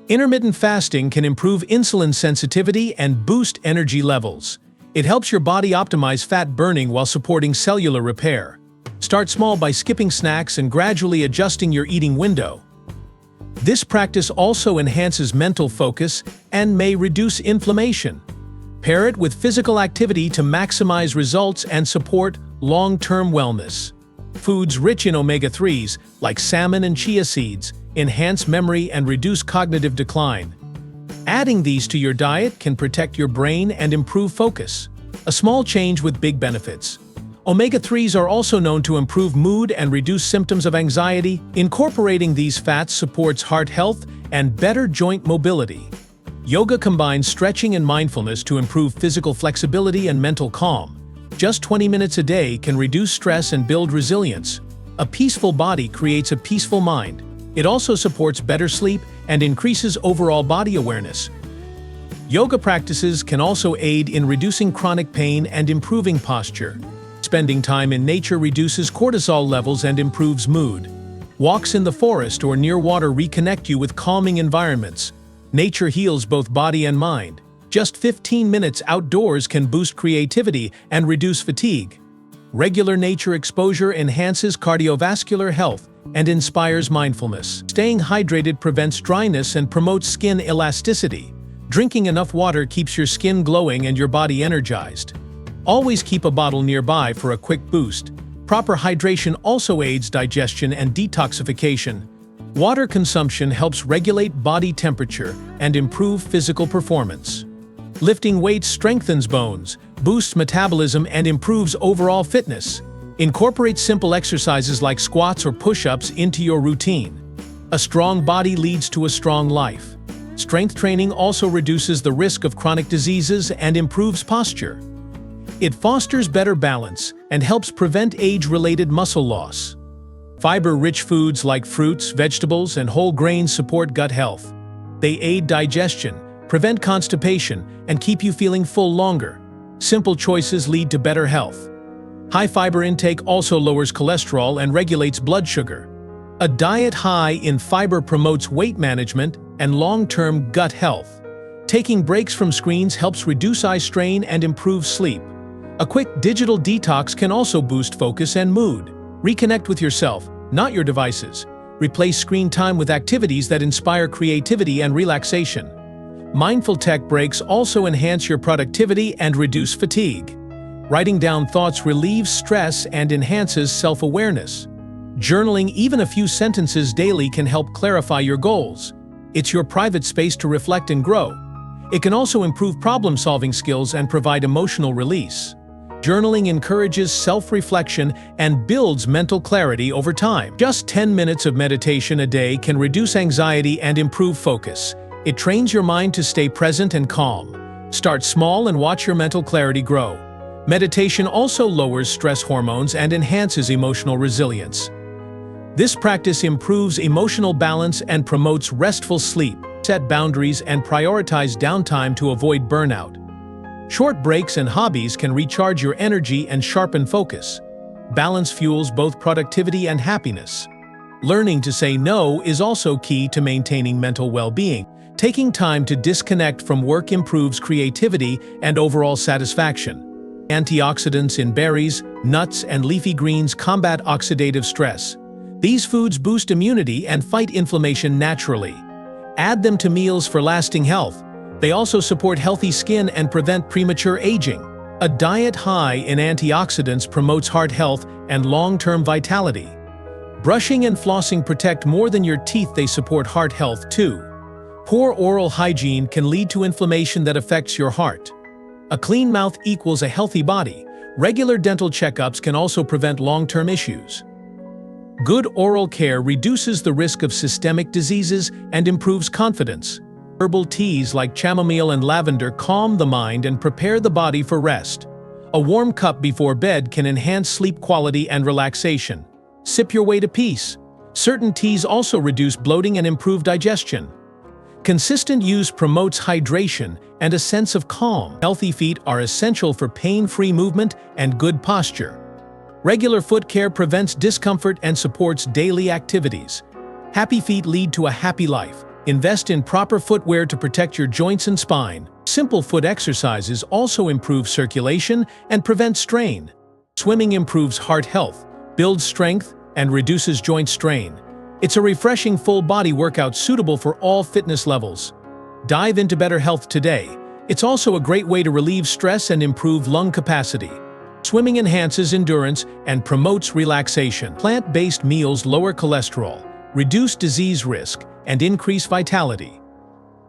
Intermittent fasting can improve insulin sensitivity and boost energy levels. It helps your body optimize fat burning while supporting cellular repair. Start small by skipping snacks and gradually adjusting your eating window. This practice also enhances mental focus and may reduce inflammation. Pair it with physical activity to maximize results and support long-term wellness. Foods rich in omega-3s, like salmon and chia seeds, enhance memory and reduce cognitive decline. Adding these to your diet can protect your brain and improve focus. A small change with big benefits. Omega-3s are also known to improve mood and reduce symptoms of anxiety. Incorporating these fats supports heart health and better joint mobility. Yoga combines stretching and mindfulness to improve physical flexibility and mental calm. Just 20 minutes a day can reduce stress and build resilience. A peaceful body creates a peaceful mind. It also supports better sleep and increases overall body awareness. Yoga practices can also aid in reducing chronic pain and improving posture. Spending time in nature reduces cortisol levels and improves mood. Walks in the forest or near water reconnect you with calming environments. Nature heals both body and mind. Just 15 minutes outdoors can boost creativity and reduce fatigue. Regular nature exposure enhances cardiovascular health and inspires mindfulness. Staying hydrated prevents dryness and promotes skin elasticity. Drinking enough water keeps your skin glowing and your body energized. Always keep a bottle nearby for a quick boost. Proper hydration also aids digestion and detoxification. Water consumption helps regulate body temperature and improve physical performance. Lifting weights strengthens bones, boosts metabolism, and improves overall fitness. Incorporate simple exercises like squats or push-ups into your routine. A strong body leads to a strong life. Strength training also reduces the risk of chronic diseases and improves posture. It fosters better balance and helps prevent age-related muscle loss. Fiber-rich foods like fruits, vegetables, and whole grains support gut health. They aid digestion, prevent constipation, and keep you feeling full longer. Simple choices lead to better health. High fiber intake also lowers cholesterol and regulates blood sugar. A diet high in fiber promotes weight management and long-term gut health. Taking breaks from screens helps reduce eye strain and improve sleep. A quick digital detox can also boost focus and mood. Reconnect with yourself, not your devices. Replace screen time with activities that inspire creativity and relaxation. Mindful tech breaks also enhance your productivity and reduce fatigue. Writing down thoughts relieves stress and enhances self-awareness. Journaling even a few sentences daily can help clarify your goals. It's your private space to reflect and grow. It can also improve problem-solving skills and provide emotional release. Journaling encourages self-reflection and builds mental clarity over time. Just 10 minutes of meditation a day can reduce anxiety and improve focus. It trains your mind to stay present and calm. Start small and watch your mental clarity grow. Meditation also lowers stress hormones and enhances emotional resilience. This practice improves emotional balance and promotes restful sleep. Set boundaries and prioritize downtime to avoid burnout. Short breaks and hobbies can recharge your energy and sharpen focus. Balance fuels both productivity and happiness. Learning to say no is also key to maintaining mental well-being. Taking time to disconnect from work improves creativity and overall satisfaction. Antioxidants in berries, nuts, and leafy greens combat oxidative stress. These foods boost immunity and fight inflammation naturally. Add them to meals for lasting health. They also support healthy skin and prevent premature aging. A diet high in antioxidants promotes heart health and long-term vitality. Brushing and flossing protect more than your teeth, they support heart health too. Poor oral hygiene can lead to inflammation that affects your heart. A clean mouth equals a healthy body. Regular dental checkups can also prevent long-term issues. Good oral care reduces the risk of systemic diseases and improves confidence. Herbal teas like chamomile and lavender calm the mind and prepare the body for rest. A warm cup before bed can enhance sleep quality and relaxation. Sip your way to peace. Certain teas also reduce bloating and improve digestion. Consistent use promotes hydration and a sense of calm. Healthy feet are essential for pain-free movement and good posture. Regular foot care prevents discomfort and supports daily activities. Happy feet lead to a happy life. Invest in proper footwear to protect your joints and spine. Simple foot exercises also improve circulation and prevent strain. Swimming improves heart health, builds strength, and reduces joint strain. It's a refreshing full-body workout suitable for all fitness levels. Dive into better health today. It's also a great way to relieve stress and improve lung capacity. Swimming enhances endurance and promotes relaxation. Plant-based meals lower cholesterol, reduce disease risk, and increase vitality.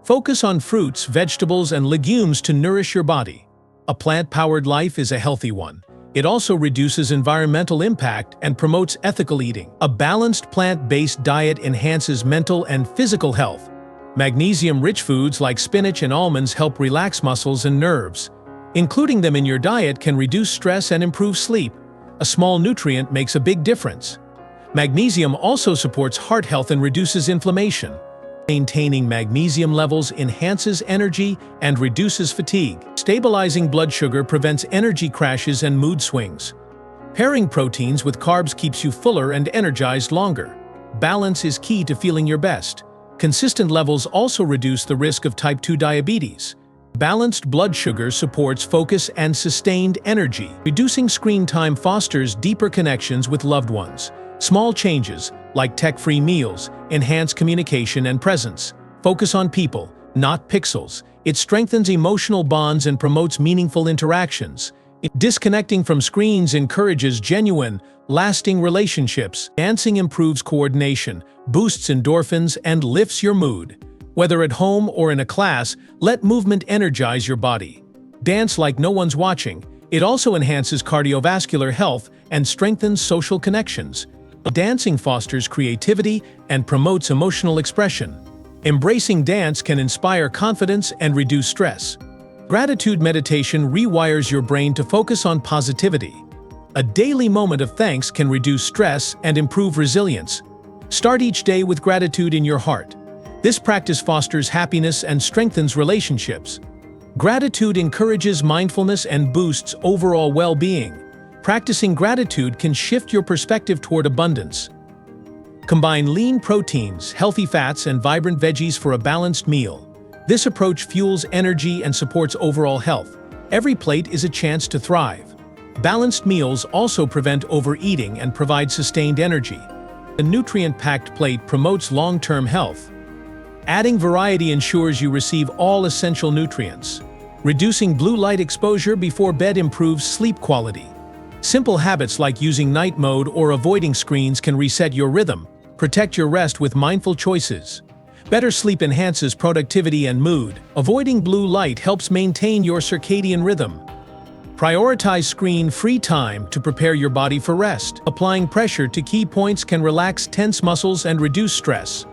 Focus on fruits, vegetables, and legumes to nourish your body. A plant-powered life is a healthy one. It also reduces environmental impact and promotes ethical eating. A balanced plant-based diet enhances mental and physical health. Magnesium-rich foods like spinach and almonds help relax muscles and nerves. Including them in your diet can reduce stress and improve sleep. A small nutrient makes a big difference. Magnesium also supports heart health and reduces inflammation. Maintaining magnesium levels enhances energy and reduces fatigue. Stabilizing blood sugar prevents energy crashes and mood swings. Pairing proteins with carbs keeps you fuller and energized longer. Balance is key to feeling your best. Consistent levels also reduce the risk of type 2 diabetes. Balanced blood sugar supports focus and sustained energy. Reducing screen time fosters deeper connections with loved ones. Small changes, like tech-free meals, enhance communication and presence. Focus on people, not pixels. It strengthens emotional bonds and promotes meaningful interactions. Disconnecting from screens encourages genuine, lasting relationships. Dancing improves coordination, boosts endorphins, and lifts your mood. Whether at home or in a class, let movement energize your body. Dance like no one's watching. It also enhances cardiovascular health and strengthens social connections. Dancing fosters creativity and promotes emotional expression. Embracing dance can inspire confidence and reduce stress. Gratitude meditation rewires your brain to focus on positivity. A daily moment of thanks can reduce stress and improve resilience. Start each day with gratitude in your heart. This practice fosters happiness and strengthens relationships. Gratitude encourages mindfulness and boosts overall well-being. Practicing gratitude can shift your perspective toward abundance. Combine lean proteins, healthy fats, and vibrant veggies for a balanced meal. This approach fuels energy and supports overall health. Every plate is a chance to thrive. Balanced meals also prevent overeating and provide sustained energy. A nutrient-packed plate promotes long-term health. Adding variety ensures you receive all essential nutrients. Reducing blue light exposure before bed improves sleep quality. Simple habits like using night mode or avoiding screens can reset your rhythm. Protect your rest with mindful choices. Better sleep enhances productivity and mood. Avoiding blue light helps maintain your circadian rhythm. Prioritize screen-free time to prepare your body for rest. Applying pressure to key points can relax tense muscles and reduce stress.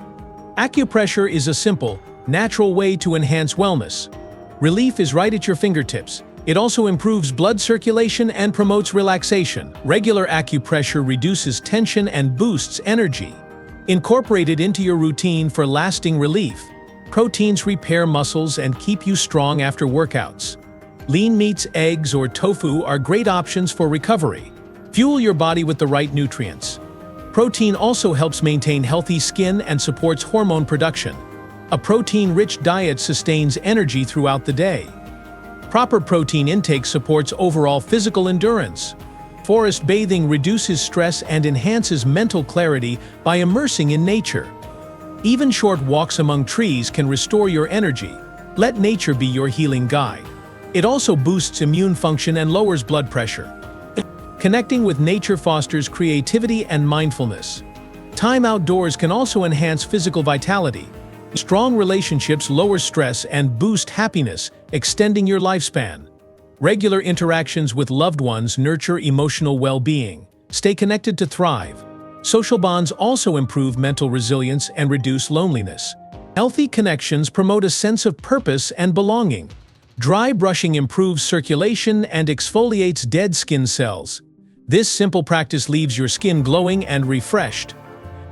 Acupressure is a simple, natural way to enhance wellness. Relief is right at your fingertips. It also improves blood circulation and promotes relaxation. Regular acupressure reduces tension and boosts energy. Incorporate it into your routine for lasting relief. Proteins repair muscles and keep you strong after workouts. Lean meats, eggs, or tofu are great options for recovery. Fuel your body with the right nutrients. Protein also helps maintain healthy skin and supports hormone production. A protein-rich diet sustains energy throughout the day. Proper protein intake supports overall physical endurance. Forest bathing reduces stress and enhances mental clarity by immersing in nature. Even short walks among trees can restore your energy. Let nature be your healing guide. It also boosts immune function and lowers blood pressure. Connecting with nature fosters creativity and mindfulness. Time outdoors can also enhance physical vitality. Strong relationships lower stress and boost happiness, extending your lifespan. Regular interactions with loved ones nurture emotional well-being. Stay connected to thrive. Social bonds also improve mental resilience and reduce loneliness. Healthy connections promote a sense of purpose and belonging. Dry brushing improves circulation and exfoliates dead skin cells. This simple practice leaves your skin glowing and refreshed.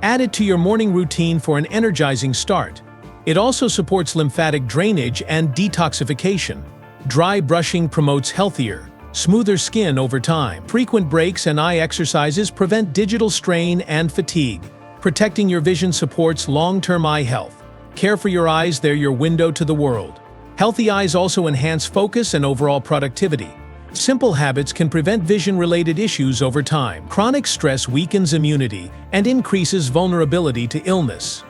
Add it to your morning routine for an energizing start. It also supports lymphatic drainage and detoxification. Dry brushing promotes healthier, smoother skin over time. Frequent breaks and eye exercises prevent digital strain and fatigue. Protecting your vision supports long-term eye health. Care for your eyes, they're your window to the world. Healthy eyes also enhance focus and overall productivity. Simple habits can prevent vision-related issues over time. Chronic stress weakens immunity and increases vulnerability to illness.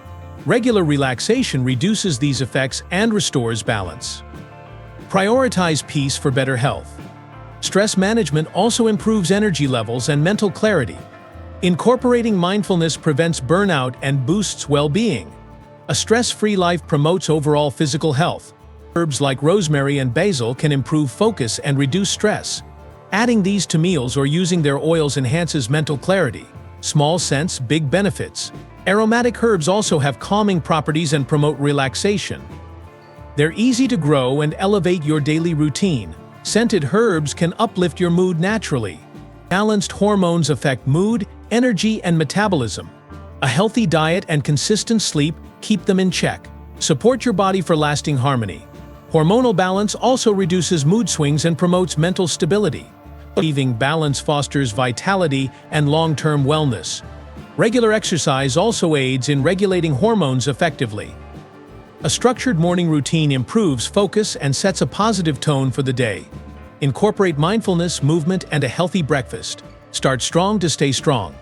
Regular relaxation reduces these effects and restores balance. Prioritize peace for better health. Stress management also improves energy levels and mental clarity. Incorporating mindfulness prevents burnout and boosts well-being. A stress-free life promotes overall physical health. Herbs like rosemary and basil can improve focus and reduce stress. Adding these to meals or using their oils enhances mental clarity. Small scents, big benefits. Aromatic herbs also have calming properties and promote relaxation. They're easy to grow and elevate your daily routine. Scented herbs can uplift your mood naturally. Balanced hormones affect mood, energy, and metabolism. A healthy diet and consistent sleep keep them in check. Support your body for lasting harmony. Hormonal balance also reduces mood swings and promotes mental stability. Achieving balance fosters vitality and long-term wellness. Regular exercise also aids in regulating hormones effectively. A structured morning routine improves focus and sets a positive tone for the day. Incorporate mindfulness, movement, and a healthy breakfast. Start strong to stay strong.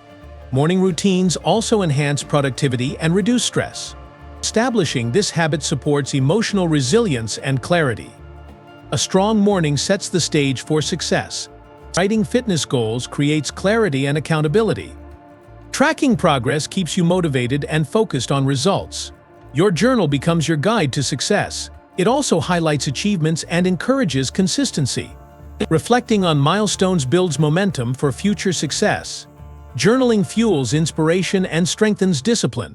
Morning routines also enhance productivity and reduce stress. Establishing this habit supports emotional resilience and clarity. A strong morning sets the stage for success. Writing fitness goals creates clarity and accountability. Tracking progress keeps you motivated and focused on results. Your journal becomes your guide to success. It also highlights achievements and encourages consistency. Reflecting on milestones builds momentum for future success. Journaling fuels inspiration and strengthens discipline.